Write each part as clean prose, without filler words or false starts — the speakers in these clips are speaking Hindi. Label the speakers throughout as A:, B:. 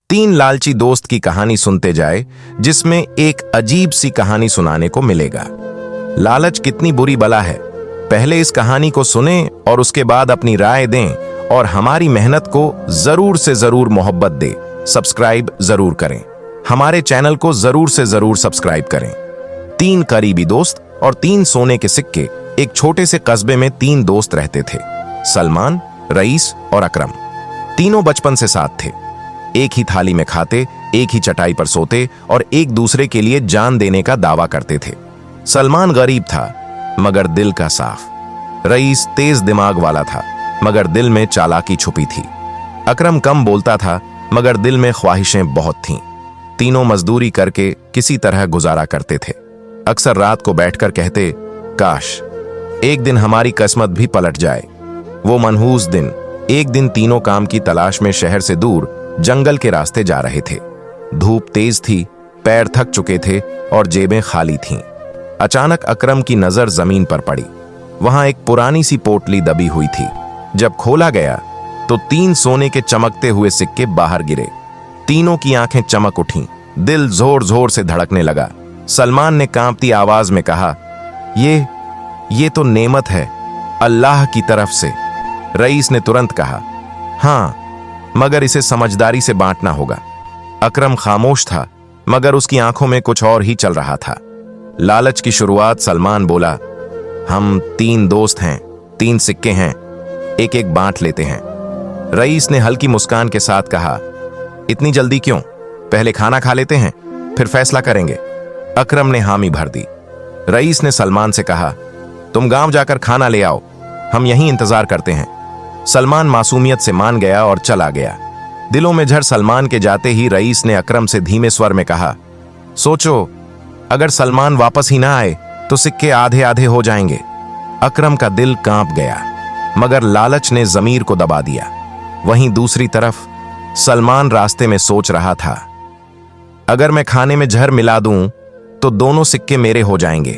A: तीन लालची दोस्त की कहानी सुनते जाए, जिसमें एक अजीब सी कहानी सुनाने को मिलेगा। लालच कितनी बुरी बला है। पहले इस कहानी को सुने और उसके बाद अपनी राय दें और हमारी मेहनत को जरूर से जरूर मोहब्बत दे। सब्सक्राइब जरूर करें, हमारे चैनल को जरूर से जरूर सब्सक्राइब करें। तीन करीबी दोस्त और तीन सोने के सिक्के। एक छोटे से कस्बे में तीन दोस्त रहते थे, सलमान, रईस और अकरम। तीनों बचपन से साथ थे, एक ही थाली में खाते, एक ही चटाई पर सोते और एक दूसरे के लिए जान देने का दावा करते थे। सलमान गरीब था मगर दिल का साफ। रईस तेज दिमाग वाला था मगर दिल में चालाकी छुपी थी। अकरम कम बोलता था मगर दिल में ख्वाहिशें बहुत थीं। तीनों मजदूरी करके किसी तरह गुजारा करते थे। अक्सर रात को बैठकर कहते, काश एक दिन हमारी किस्मत भी पलट जाए। वो मनहूस दिन। एक दिन तीनों काम की तलाश में शहर से दूर जंगल के रास्ते जा रहे थे। धूप तेज थी, पैर थक चुके थे और जेबें खाली थीं। अचानक अकरम की नजर जमीन पर पड़ी। वहां एक पुरानी सी पोटली दबी हुई थी। जब खोला गया तो तीन सोने के चमकते हुए सिक्के बाहर गिरे। तीनों की आंखें चमक उठीं, दिल जोर जोर से धड़कने लगा। सलमान ने कांपती आवाज में कहा, ये तो नेमत है, अल्लाह की तरफ से। रईस ने तुरंत कहा, हाँ, मगर इसे समझदारी से बांटना होगा। अकरम खामोश था मगर उसकी आंखों में कुछ और ही चल रहा था। लालच की शुरुआत। सलमान बोला, हम तीन दोस्त हैं, तीन सिक्के हैं, एक एक बांट लेते हैं। रईस ने हल्की मुस्कान के साथ कहा, इतनी जल्दी क्यों, पहले खाना खा लेते हैं फिर फैसला करेंगे। अकरम ने हामी भर दी। रईस ने सलमान से कहा, तुम गांव जाकर खाना ले आओ, हम यहीं इंतजार करते हैं। सलमान मासूमियत से मान गया और चला गया। दिलों में झर सलमान के जाते ही रईस ने अकरम से धीमे स्वर में कहा, सोचो, अगर सलमान वापस ही ना आए तो सिक्के आधे आधे हो जाएंगे। अकरम का दिल कांप गया मगर लालच ने जमीर को दबा दिया। वहीं दूसरी तरफ सलमान रास्ते में सोच रहा था, अगर मैं खाने में जहर मिला दूं तो दोनों सिक्के मेरे हो जाएंगे,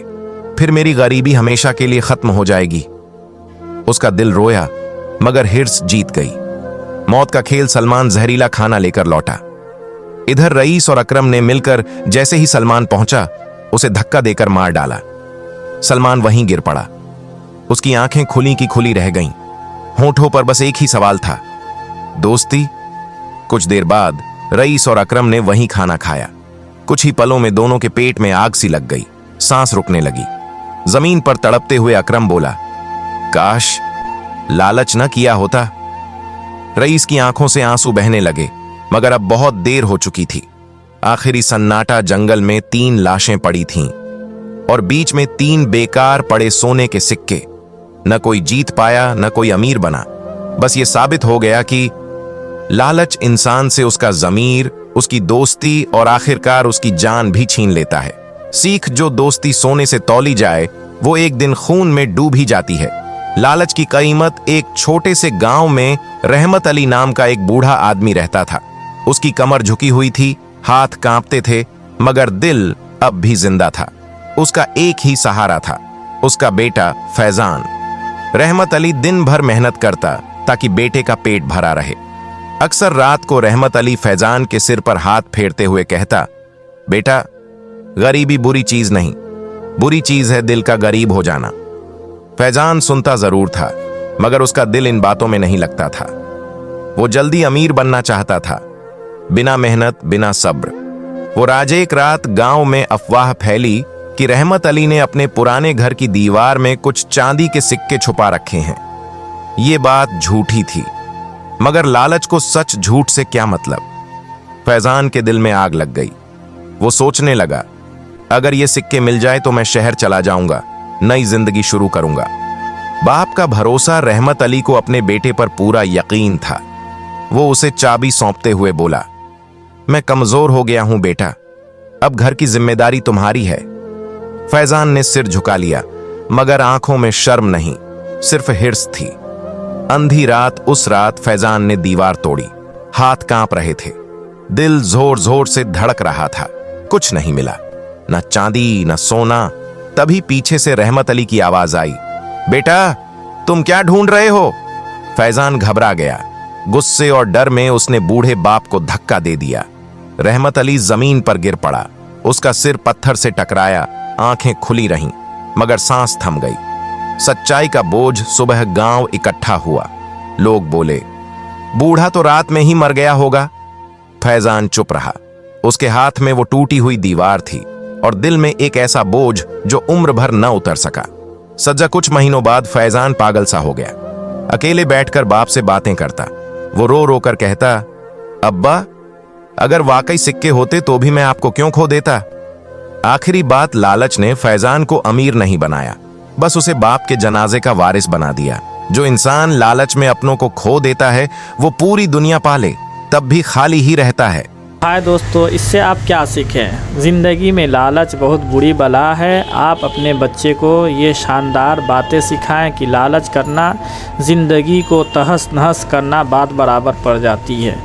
A: फिर मेरी गरीबी हमेशा के लिए खत्म हो जाएगी। उसका दिल रोया मगर हिर्स जीत गई। मौत का खेल। सलमान जहरीला खाना लेकर लौटा। इधर रईस और अकरम ने मिलकर जैसे ही सलमान पहुंचा उसे धक्का देकर मार डाला। सलमान वहीं गिर पड़ा। उसकी आंखें खुली की खुली रह गईं। होठों पर बस एक ही सवाल था, दोस्ती। कुछ देर बाद रईस और अकरम ने वहीं खाना खाया। कुछ ही पलों में दोनों के पेट में आग सी लग गई, सांस रुकने लगी। जमीन पर तड़पते हुए अकरम बोला, काश लालच न किया होता। रईस की आंखों से आंसू बहने लगे मगर अब बहुत देर हो चुकी थी। आखिरी सन्नाटा। जंगल में तीन लाशें पड़ी थीं और बीच में तीन बेकार पड़े सोने के सिक्के। न कोई जीत पाया, न कोई अमीर बना। बस ये साबित हो गया कि लालच इंसान से उसका जमीर, उसकी दोस्ती और आखिरकार उसकी जान भी छीन लेता है। सीख, जो दोस्ती सोने से तौली जाए वो एक दिन खून में डूब ही जाती है। लालच की कीमत। एक छोटे से गांव में रहमत अली नाम का एक बूढ़ा आदमी रहता था। उसकी कमर झुकी हुई थी, हाथ कांपते थे मगर दिल अब भी जिंदा था। उसका एक ही सहारा था, उसका बेटा फैजान। रहमत अली दिन भर मेहनत करता ताकि बेटे का पेट भरा रहे। अक्सर रात को रहमत अली फैजान के सिर पर हाथ फेरते हुए कहता, बेटा, गरीबी बुरी चीज नहीं, बुरी चीज है दिल का गरीब हो जाना। फैजान सुनता जरूर था मगर उसका दिल इन बातों में नहीं लगता था। वो जल्दी अमीर बनना चाहता था, बिना मेहनत, बिना सब्र। वो एक रात गांव में अफवाह फैली कि रहमत अली ने अपने पुराने घर की दीवार में कुछ चांदी के सिक्के छुपा रखे हैं। ये बात झूठी थी मगर लालच को सच झूठ से क्या मतलब। फैजान के दिल में आग लग गई। वो सोचने लगा, अगर ये सिक्के मिल जाए तो मैं शहर चला जाऊंगा, नई जिंदगी शुरू करूंगा। बाप का भरोसा। रहमत अली को अपने बेटे पर पूरा यकीन था। वो उसे चाबी सौंपते हुए बोला, मैं कमजोर हो गया हूं बेटा, अब घर की जिम्मेदारी तुम्हारी है। फैजान ने सिर झुका लिया मगर आंखों में शर्म नहीं, सिर्फ हिर्स थी। अंधी रात। उस रात फैजान ने दीवार तोड़ी। हाथ कांप रहे थे, दिल जोर जोर से धड़क रहा था। कुछ नहीं मिला, न चांदी न सोना। तभी पीछे से रहमत अली की आवाज आई, बेटा, तुम क्या ढूंढ रहे हो? फैजान घबरा गया। गुस्से और डर में उसने बूढ़े बाप को धक्का दे दिया। रहमत अली जमीन पर गिर पड़ा। उसका सिर पत्थर से टकराया, आंखें खुली रहीं, मगर सांस थम गई। सच्चाई का बोझ सुबह गांव इकट्ठा हुआ। लोग बोले, बूढ़ा तो रात में ही मर गया होगा। फैजान चुप रहा। उसके हाथ में वो टूटी हुई दीवार थी और दिल में एक ऐसा बोझ जो उम्र भर न उतर सका। सज्जा कुछ महीनों बाद फैजान पागल सा हो गया। अकेले बैठकर बाप से बातें करता। वो रो रो कर कहता, अब्बा, अगर वाकई सिक्के होते तो भी मैं आपको क्यों खो देता। आखिरी बात लालच ने फैजान को अमीर नहीं बनाया, बस उसे बाप के जनाजे का वारिस बना दिया। जो इंसान लालच में अपनों को खो देता है वो पूरी दुनिया पाले तब भी खाली ही रहता है।
B: हाय दोस्तों, इससे आप क्या सीखें? ज़िंदगी में लालच बहुत बुरी बला है। आप अपने बच्चे को ये शानदार बातें सिखाएं कि लालच करना ज़िंदगी को तहस नहस करना बात बराबर पड़ जाती है।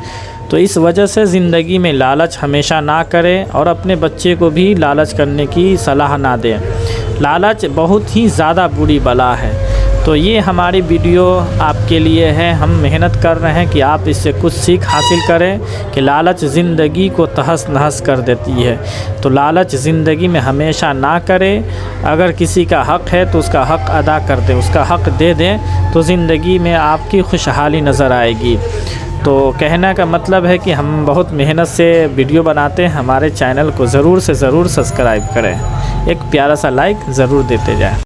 B: तो इस वजह से ज़िंदगी में लालच हमेशा ना करें और अपने बच्चे को भी लालच करने की सलाह ना दें। लालच बहुत ही ज़्यादा बुरी बला है। तो ये हमारी वीडियो आपके लिए है। हम मेहनत कर रहे हैं कि आप इससे कुछ सीख हासिल करें कि लालच ज़िंदगी को तहस नहस कर देती है। तो लालच ज़िंदगी में हमेशा ना करें। अगर किसी का हक़ है तो उसका हक़ अदा कर दें, उसका हक़ दे दें, तो ज़िंदगी में आपकी खुशहाली नज़र आएगी। तो कहने का मतलब है कि हम बहुत मेहनत से वीडियो बनाते हैं। हमारे चैनल को ज़रूर से ज़रूर सब्सक्राइब करें, एक प्यारा सा लाइक ज़रूर देते जाएं।